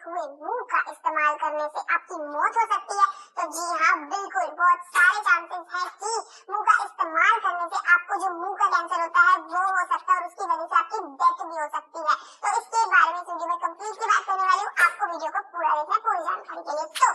हुए मुंह का इस्तेमाल करने से आपकी मौत हो सकती है। तो जी हाँ, बिल्कुल बहुत सारे चांसेस हैं कि मुंह का इस्तेमाल करने से आपको जो मुंह का कैंसर होता है वो हो सकता है और उसकी वजह से आपकी डेथ भी हो सकती है। तो इसके बारे में इस वीडियो में कंप्लीटली बात करने वाली हूँ, आपको वीडियो को पूरा देखना है पूरी जानकारी के लिए। तो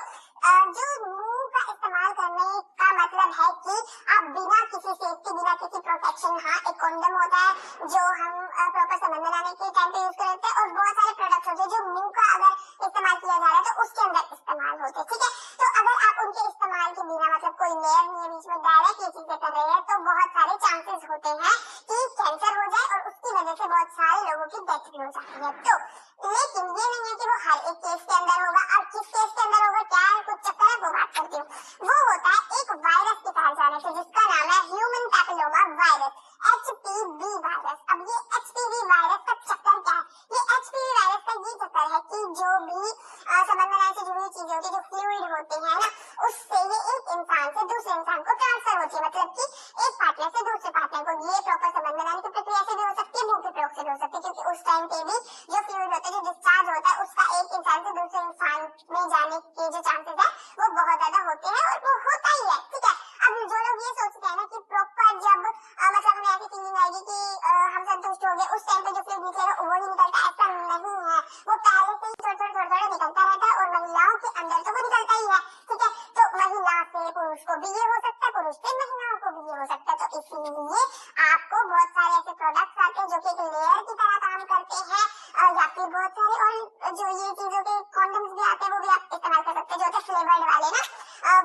जो मुंह का इस्तेमाल करने का मतलब है कि आप बिना किसी सेफ्टी, बिना किसी प्रोटेक्शन, हाँ एक कंडोम होता है जो हम प्रॉपर संबंध बनाने के टाइम पे यूज करते हैं और बहुत सारे प्रोडक्ट्स होते हैं जो मुंह का अगर इस्तेमाल किया जा रहा है तो उसके अंदर इस्तेमाल होते हैं, ठीक है। तो अगर आप उनके इस्तेमाल के बिना मतलब कोई लेयर नहीं है बीच में, डायरेक्ट ये चीजें कर रहे हैं तो बहुत सारे चांसेस होते हैं कि कैंसर हो जाए और उसकी वजह से बहुत सारे लोगों की डेथ भी हो जाती है। तो लेकिन ये नहीं है कि वो हर एक केस के अंदर होगा और किस केस के अंदर होगा, क्या है कुछ चक्कर है, वो बात करती हूँ। वो होता है एक वायरस के पास जाने से जिसका नाम है human papilloma virus, HPV virus. अब ये HPV वायरस का चक्कर क्या है? ये HPV वायरस का ये चक्कर है कि जो भी संबंध बनाने से जुड़ी हुई चीजें होती है, जो फ्लूइड होते हैं ना, उससे ये एक इंसान से दूसरे इंसान को ट्रांसफर होती है। मतलब कि एक पार्टनर से दूसरे पार्टनर को, ये प्रॉपर संबंध बनाने की प्रक्रिया से भी हो सकती है, मुंह के प्रयोग से भी हो सकती है, क्योंकि उस टाइम पे भी जो फ्लूइड होता है, जो डिस्चार्ज होता है, उसका एक इंसान से दूसरे इंसान में जाने के जो चांसेस है वो बहुत ज्यादा होते हैं और वो होता ही है, ठीक है। अब जो लोग ये सोचते हैं ना कि प्रॉपर जब मतलब हमें ऐसी फीलिंग आएगी कि हम संतुष्ट हो गए, उस टाइम पे जो फ्लूइड निकलेगा वो ही निकलता, ऐसा नहीं है। वो पहले से ही थोड़ा निकलता रहता है और महिलाओं के अंदर तो वो निकलता ही है, ठीक है। तो महिला से पुरुष को भी ये हो सकता है, पुरुष से महिलाओं को भी ये हो सकता है। तो इसलिए आपको बहुत सारे ऐसे प्रोडक्ट्स आते हैं जो कि एक लेयर की तरह काम करते हैं, या फिर बहुत सारे और जो ये चीजों के कॉन्डम्स भी आते हैं वो भी आप इस्तेमाल कर सकते हैं, जो होते हैं फ्लेवर्ड वाले ना।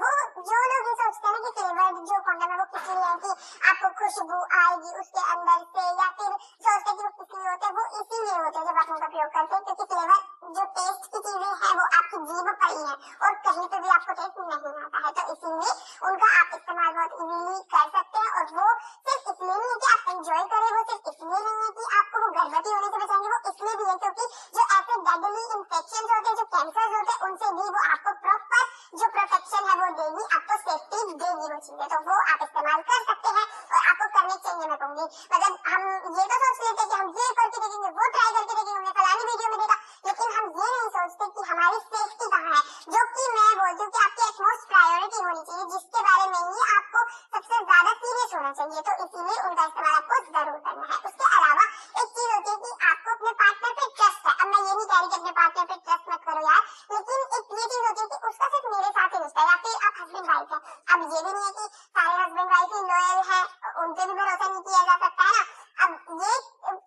वो जो लोग ये सोचते हैं ना कि फ्लेवर्ड जो कॉन्डम है वो किस लिए है कि आपको खुशबू आएगी उसके अंदर से, या फिर सोचते हैं कि वो किस लिए होते हैं, वो इसीलिए होते हैं जब आप उनका प्रयोग करते हैं, क्योंकि फ्लेवर जो टेस्ट की चीजें हैं वो आपकी जीभ पर ही है और कहीं पे भी आपको टेस्ट नहीं आता है। तो इसीलिए उनका आप इस्तेमाल बहुत इजीली कर सकते हैं। और वो सिर्फ इसलिए नहीं है कि आप एंजॉय करें, वो सिर्फ इसलिए नहीं है कि आपको वो गर्भवती होने से बचाएंगे, वो इसलिए भी है क्योंकि जो ऐसे डेडली इन्फेक्शन होते हैं, जो कैंसर होते हैं, उनसे भी वो आपको प्रॉपर जो प्रोटेक्शन है वो देगी, आपको सेफ्टी देगी वो चीजें। तो वो आप इस्तेमाल कर सकते हैं और आपको करने चाहिए, मैं कहूंगी। मतलब हम ये तो सोच लेते हैं कि हम ये करके देखेंगे, वो ट्राई करके देखेंगे, हमने फलानी वीडियो में देखा, लेकिन हम ये नहीं सोचते कि हमारी सेफ्टी कहाँ है, जो कि मैं बोलती हूँ कि आपकी एटमोस्ट प्रायोरिटी होनी चाहिए, जिसके बारे में ही आपको सबसे ज्यादा सीरियस होना चाहिए। तो इसीलिए उनका इस्तेमाल आपको जरूर करना है। उसके अलावा एक चीज होती है कि आपको अपने पार्टनर पे ट्रस्ट है। अब मैं ये नहीं कह रही कि अपने पार्टनर पे ट्रस्ट मत करो यार, लेकिन एक ये चीज होती है कि उसका सिर्फ मेरे साथ ही रिश्ता है, या फिर आप हस्बैंड वाइफ है। अब ये भी नहीं है कि सारे हस्बैंड वाइफ ही लॉयल है, उनपे भी भरोसा नहीं किया जा सकता है ना। अब ये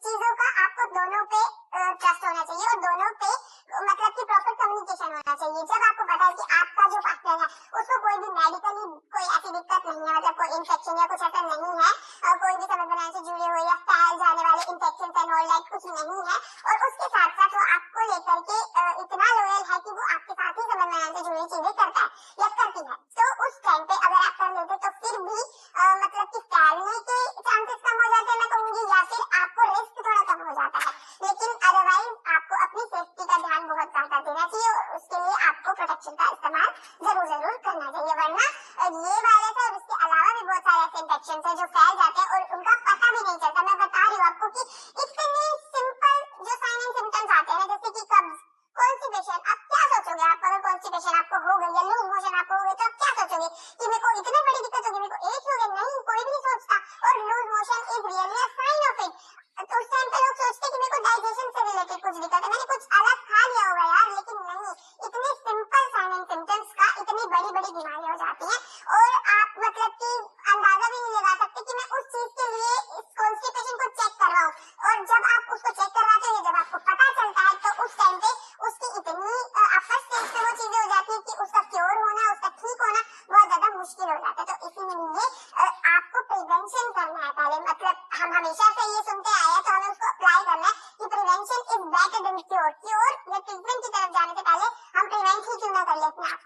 चीजों का आपको दोनों पे ट्रस्ट होना चाहिए और दोनों पे मतलब कि प्रॉपर कम्युनिकेशन होना चाहिए। जब आपको पता है कि आपका जो पार्टनर है उसको कोई भी मेडिकली कोई ऐसी दिक्कत नहीं है, मतलब कोई इन्फेक्शन या कुछ ऐसा नहीं है, कोई भी समझ बनाने से जुड़े हुए या फैल जाने वाले इन्फेक्शन एंड ऑल दैट कुछ नहीं है, और उसके साथ साथ वो आपको लेकर के इतना लॉयल है कि वो आपके साथ ही समझ बनाने से जुड़ी चीजें करता है या करती है। तो उस टाइम पे अगर आप कर लेते तो फिर भी मतलब कि फैलने के चांसेस कम हो जाते हैं, मैं कहूंगी, या फिर आपको रिस्क थोड़ा कम हो जाता है। लेकिन अदरवाइज आपको अपनी सेफ्टी का ध्यान बहुत ज्यादा देना चाहिए और उसके लिए आपको प्रोटेक्शन का इस्तेमाल जरूर करना चाहिए, वरना ये वायरस है और इसके अलावा भी बहुत सारे ऐसे इन्फेक्शन है जो फैल जाते हैं और उनका पता भी नहीं चलता। मैं बता रही हूँ आपको कि इतने सिंपल जो साइन एंड सिम्टम्स आते हैं, जैसे कि कब्ज, कॉन्स्टिपेशन। आप क्या सोचोगे, आप अगर कॉन्स्टिपेशन आपको हो गई या लूज मोशन आपको हो गए तो आप क्या सोचोगे कि मेरे को इतनी बड़ी दिक्कत होगी, मेरे को एक ही हो गया? नहीं, कोई भी नहीं सोचता। और loose motion is really a sign of it. तो उस टाइम पे लोग सोचते कि मेरे को डाइजेशन से रिलेटेड कुछ दिक्कत है, मैंने कुछ अलग खा लिया होगा यार, लेकिन नहीं, इतने सिंपल साइन एंड सिम्टम्स का इतनी बड़ी बड़ी बीमारी हो जाती है और आप मतलब कि अंदाजा भी नहीं लगा सकते कि मैं उस चीज के लिए इस कॉन्स्टिपेशन को चेक करवाऊं। और जब आप उसको चेक करवाते हो, जब आपको पता चलता है, तो उस टाइम पे उसकी इतनी अपर स्टेज पे वो चीजें हो जाती है कि उसका क्योर होना, उसका ठीक होना बहुत ज्यादा मुश्किल हो जाता है। तो इसीलिए आपको प्रिवेंशन करना है पहले। मतलब हम हमेशा से ये सुनते आए हैं तो हमें उसको अप्लाई करना है कि prevention is better than cure. Cure या ट्रीटमेंट की तरफ जाने से पहले हम प्रिवेंट ही क्यों ना कर ले अपने आप को।